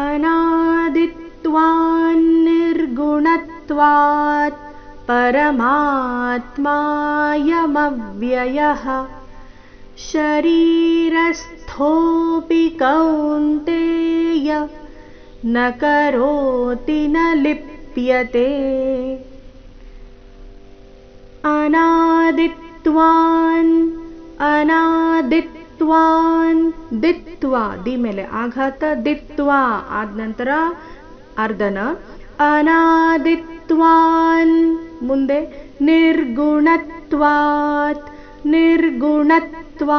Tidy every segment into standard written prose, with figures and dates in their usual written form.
अनादित्वान्निर्गुणत्वात् परमात्मायमव्ययः शरीरस्थोऽपि कौन्तेय न करोति न लिप्यते। अनादित्वान् दित्वा ದಿ ಮೇಲೆ ಆಘಾತ ದಿತ್ವಾ ಆದ ನಂತರ ಅರ್ಧನ ಅನಾದಿತ್ವಾನ್ ಮುಂದೆ ನಿರ್ಗುಣತ್ವಾತ್ ನಿರ್ಗುಣತ್ವ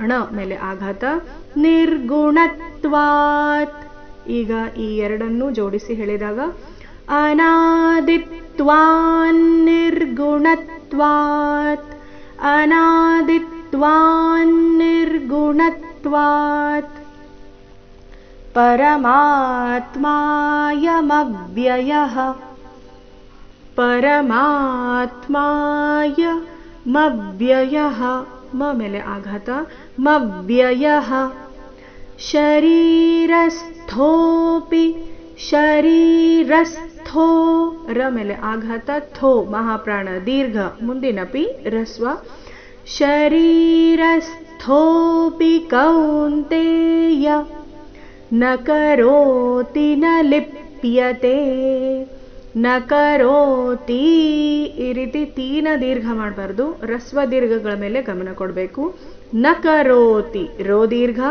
ಣ ಮೇಲೆ ಆಘಾತ ನಿರ್ಗುಣತ್ವಾತ್. ಈಗ ಈ ಎರಡನ್ನೂ ಜೋಡಿಸಿ ಹೇಳಿದಾಗ ಅನಾದಿತ್ವಾನ್ ನಿರ್ಗುಣತ್ವಾತ್ ಪರಮಾತ್ಮಾಯಮವ್ಯಯಃ ಮ ಮೇಲೆ ಆಘಾತ ಮವ್ಯಯಃ ಶರೀರಸ್ಥೋ ರ ಮೇಲೆ ಆಘಾತ ಥೋ ಮಹಾಪ್ರಾಣ ದೀರ್ಘ ಮುಂದಿನ ಪಿ ರಸ್ವ ಶರೀರಸ್ಥೋಪಿ ಕೌಂತೆಯ ನ ಕರೋತಿ ನ ಲಿಪ್ಯತೆ. ನ ಕರೋತಿ ಈ ರೀತಿ ತೀನ ದೀರ್ಘ ಮಾಡಬಾರ್ದು, ರಸ್ವ ದೀರ್ಘಗಳ ಮೇಲೆ ಗಮನ ಕೊಡಬೇಕು. ನ ಕರೋತಿ ರೋ ದೀರ್ಘ,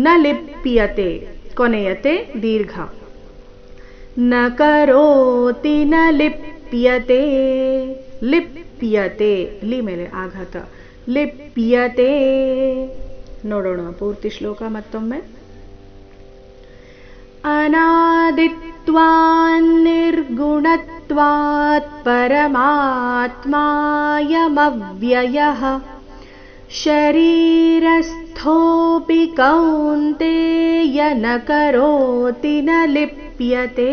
ನ ಲಿಪ್ಯತೆ ಕೊನೆಯತೆ ದೀರ್ಘ. ನ ಕರೋತಿ ನ ಲಿಪ್ಯತೆ ಲಿ ಮೇಲೆ ಆಘಾತ ಲಿಪ್ಯತೆ. ನೋಡೋಣ ಪೂರ್ತಿ ಶ್ಲೋಕ ಮತ್ತೊಮ್ಮೆ. ಅನಾದಿತ್ವಾನ್ನಿರ್ಗುಣತ್ವಾತ್ ಪರಮಾತ್ಮಾಯಮವ್ಯಯಃ ಶರೀರಸ್ಥೋಪಿ ಕೌಂತೆಯ ನ ಕರೋತಿ ನ ಲಿಪ್ಯತೆ.